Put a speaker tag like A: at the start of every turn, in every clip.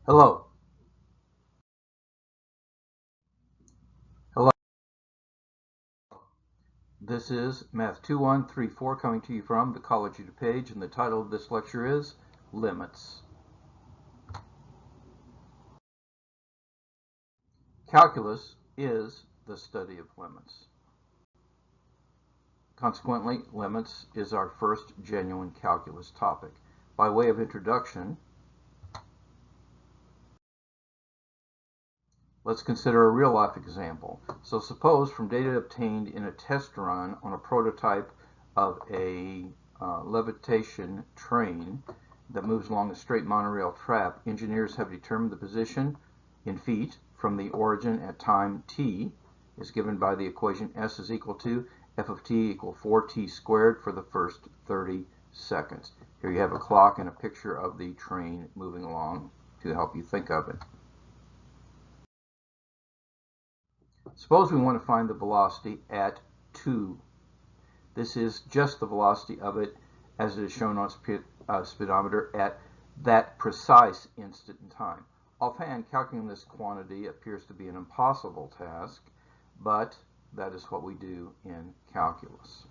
A: Hello. Hello. This is Math 2134 coming to you from the College of DuPage, and the title of this lecture is Limits. Calculus is the study of limits. Consequently, limits is our first genuine calculus topic. By way of introduction, let's consider a real-life example. So suppose from data obtained in a test run on a prototype of a levitation train that moves along a straight monorail track, engineers have determined the position in feet from the origin at time t is given by the equation S is equal to f of t equal 4t squared for the first 30 seconds. Here you have a clock and a picture of the train moving along to help you think of it. Suppose we want to find the velocity at 2. This is just the velocity of it as it is shown on speedometer at that precise instant in time. Offhand, calculating this quantity appears to be an impossible task, but that is what we do in calculus.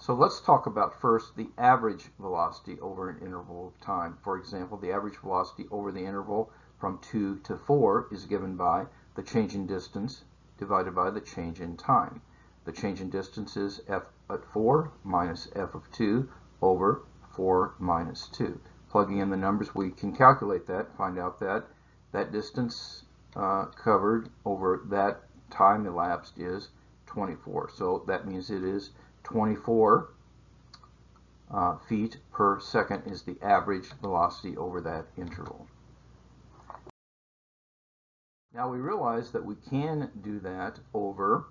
A: So let's talk about first the average velocity over an interval of time. For example, the average velocity over the interval from 2 to 4 is given by the change in distance divided by the change in time. The change in distance is f at 4 minus f of 2 over 4 minus 2. Plugging in the numbers, we can calculate that, find out that that distance covered over that time elapsed is 24. So that means it is 24 feet per second is the average velocity over that interval. Now we realize that we can do that over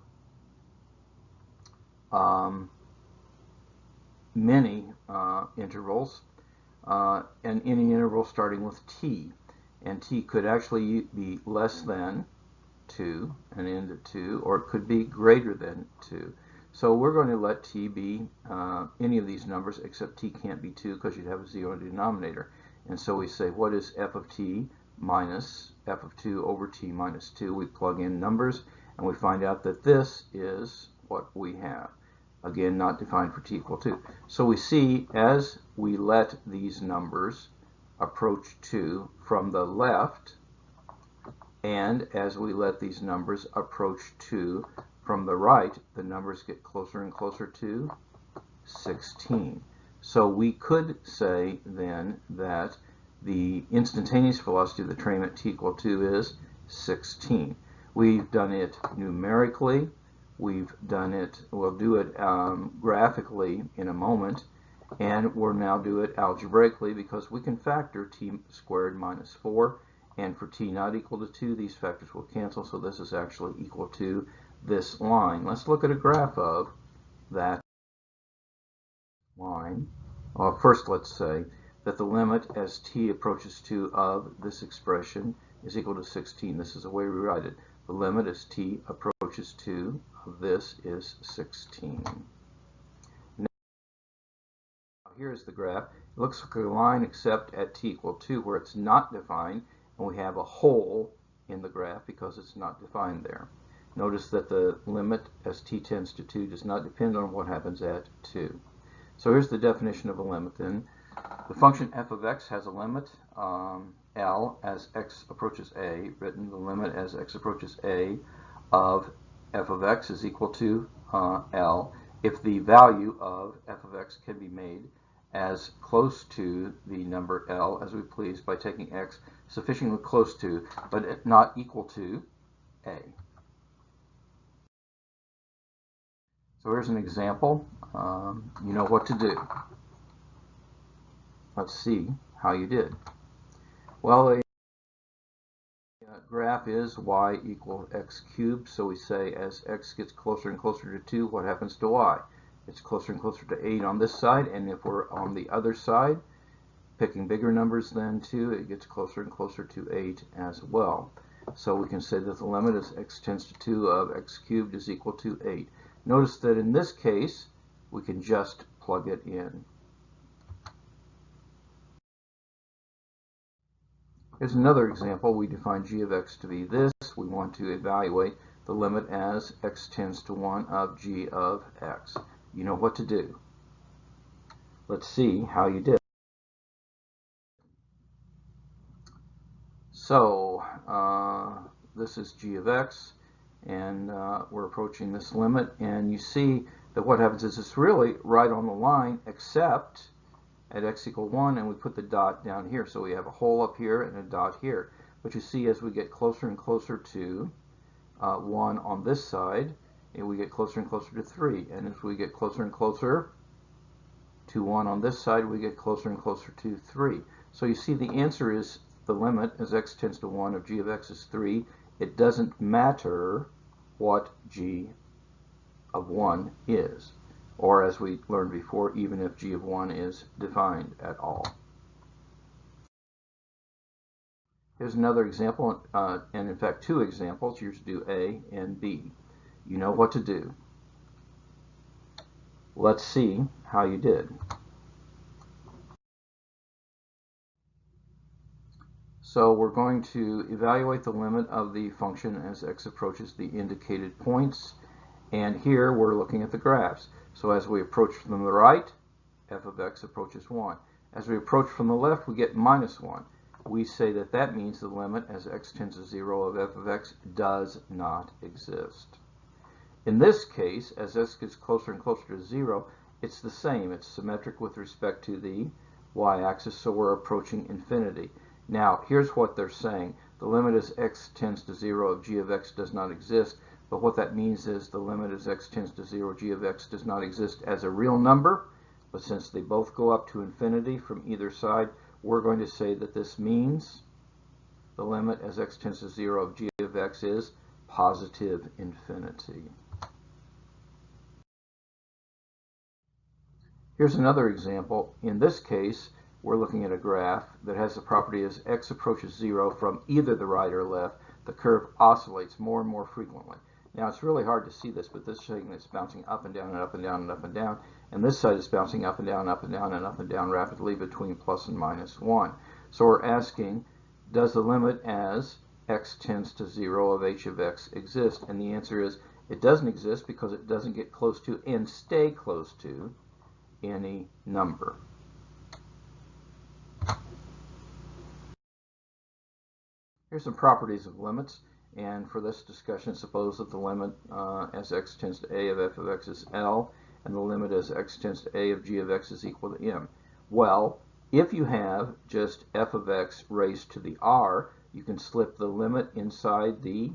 A: many intervals, and any interval starting with t. And t could actually be less than 2 and end at 2, or it could be greater than 2. So we're going to let t be any of these numbers, except t can't be 2 because you'd have a 0 in the denominator. And so we say, what is f of t minus f of 2 over t minus 2? We plug in numbers, and we find out that this is what we have. Again, not defined for t equal 2. So we see as we let these numbers approach 2 from the left, and as we let these numbers approach 2 from the right, the numbers get closer and closer to 16. So we could say then that the instantaneous velocity of the train at t equal 2 is 16. We've done it numerically. We've done it, we'll do it graphically in a moment, and we'll now do it algebraically because we can factor t squared minus 4, and for t not equal to 2, these factors will cancel, so this is actually equal to this line. Let's look at a graph of that line. First, let's say that the limit as t approaches 2 of this expression is equal to 16. This is the way we write it. The limit as t approaches 2 of this is 16. Now, here's the graph. It looks like a line except at t equal 2 where it's not defined, and we have a hole in the graph because it's not defined there. Notice that the limit as t tends to 2 does not depend on what happens at 2. So here's the definition of a limit then. The function f of x has a limit, L, as x approaches a, written the limit as x approaches a of f of x is equal to L if the value of f of x can be made as close to the number L as we please by taking x sufficiently close to, but not equal to, a. So here's an example. You know what to do. Let's see how you did. Well, the graph is y equals x cubed, so we say as x gets closer and closer to 2, what happens to y? It's closer and closer to 8 on this side, and if we're on the other side, picking bigger numbers than 2, it gets closer and closer to 8 as well. So we can say that the limit as x tends to 2 of x cubed is equal to 8. Notice that in this case, we can just plug it in. Here's another example. We define g of x to be this. We want to evaluate the limit as x tends to 1 of g of x. You know what to do. Let's see how you did. So this is g of x, and we're approaching this limit, and you see that what happens is it's really right on the line, except at x equal 1, and we put the dot down here. So we have a hole up here and a dot here. But you see, as we get closer and closer to 1 on this side, and we get closer and closer to 3. And as we get closer and closer to 1 on this side, we get closer and closer to 3. So you see the answer is the limit as x tends to 1 of g of x is 3. It doesn't matter what g of 1 is, or as we learned before, even if g of 1 is defined at all. Here's another example, and in fact 2 examples. You're to do A and B. You know what to do. Let's see how you did. So we're going to evaluate the limit of the function as x approaches the indicated points, and here we're looking at the graphs. So as we approach from the right, f of x approaches 1. As we approach from the left, we get minus 1. We say that that means the limit as x tends to 0 of f of x does not exist. In this case, as x gets closer and closer to 0, it's the same. It's symmetric with respect to the y-axis, so we're approaching infinity. Now, here's what they're saying. The limit as x tends to 0 of g of x does not exist, but what that means is the limit as x tends to 0 g of x does not exist as a real number, but since they both go up to infinity from either side, we're going to say that this means the limit as x tends to 0 of g of x is positive infinity. Here's another example. In this case, we're looking at a graph that has the property as x approaches 0 from either the right or left, the curve oscillates more and more frequently. Now, it's really hard to see this, but this is saying it's bouncing up and down and up and down and up and down, and this side is bouncing up and down and up and down and up and down rapidly between plus and minus 1. So we're asking, does the limit as x tends to 0 of h of x exist? And the answer is it doesn't exist because it doesn't get close to and stay close to any number. Here's some properties of limits, and for this discussion, suppose that the limit as x tends to a of f of x is L, and the limit as x tends to a of g of x is equal to m. Well, if you have just f of x raised to the r, you can slip the limit inside the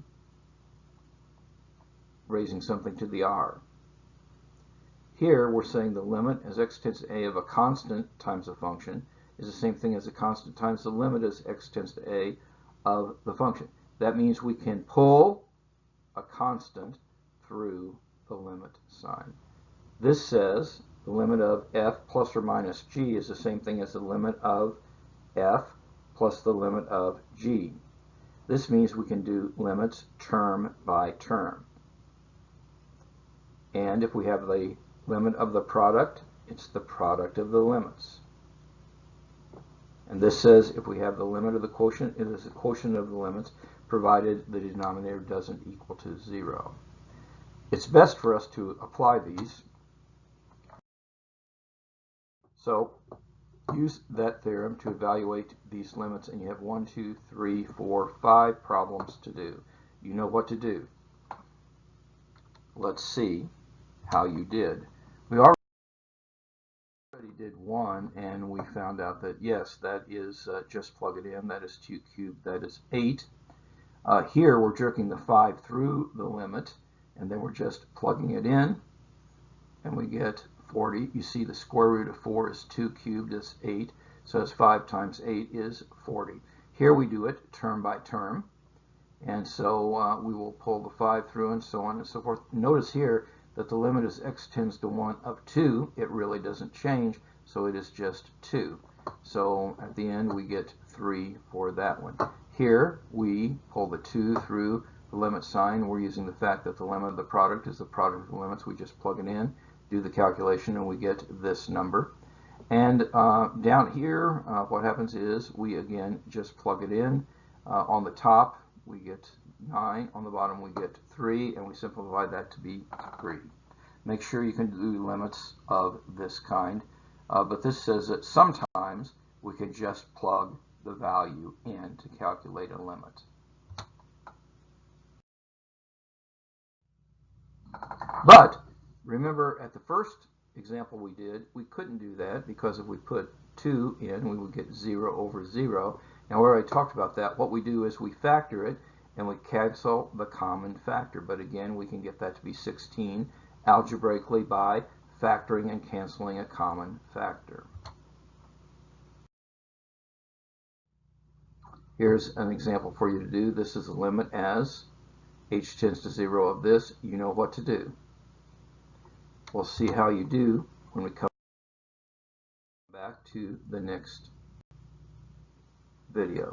A: raising something to the r. Here, we're saying the limit as x tends to a of a constant times a function is the same thing as a constant times the limit as x tends to a of the function. That means we can pull a constant through the limit sign. This says the limit of f plus or minus g is the same thing as the limit of f plus the limit of g. This means we can do limits term by term. And if we have the limit of the product, it's the product of the limits. And this says if we have the limit of the quotient, it is the quotient of the limits, provided the denominator doesn't equal to 0. It's best for us to apply these. So use that theorem to evaluate these limits, and you have 1, 2, 3, 4, 5 problems to do. You know what to do. Let's see how you did. We already did one, and we found out that yes, that is just plug it in. That is 2 cubed. That is 8. Here we're jerking the 5 through the limit, and then we're just plugging it in, and we get 40. You see the square root of 4 is 2 cubed is 8, so it's 5 times 8 is 40. Here we do it term by term, and so we will pull the 5 through and so on and so forth. Notice here that the limit as x tends to 1 of 2. It really doesn't change, so it is just 2. So at the end we get 3 for that one. Here we pull the 2 through the limit sign. We're using the fact that the limit of the product is the product of the limits. We just plug it in, do the calculation, and we get this number. And down here, what happens is we again just plug it in. On the top, we get 9. On the bottom, we get 3, and we simplify that to be 3. Make sure you can do limits of this kind, but this says that sometimes we could just plug the value in to calculate a limit. But remember, at the first example we did, we couldn't do that because if we put 2 in, we would get 0 over 0. And we already talked about that. What we do is we factor it and we cancel the common factor. But again, we can get that to be 16 algebraically by factoring and canceling a common factor. Here's an example for you to do. This is a limit as h tends to 0 of this. You know what to do. We'll see how you do when we come back to the next video.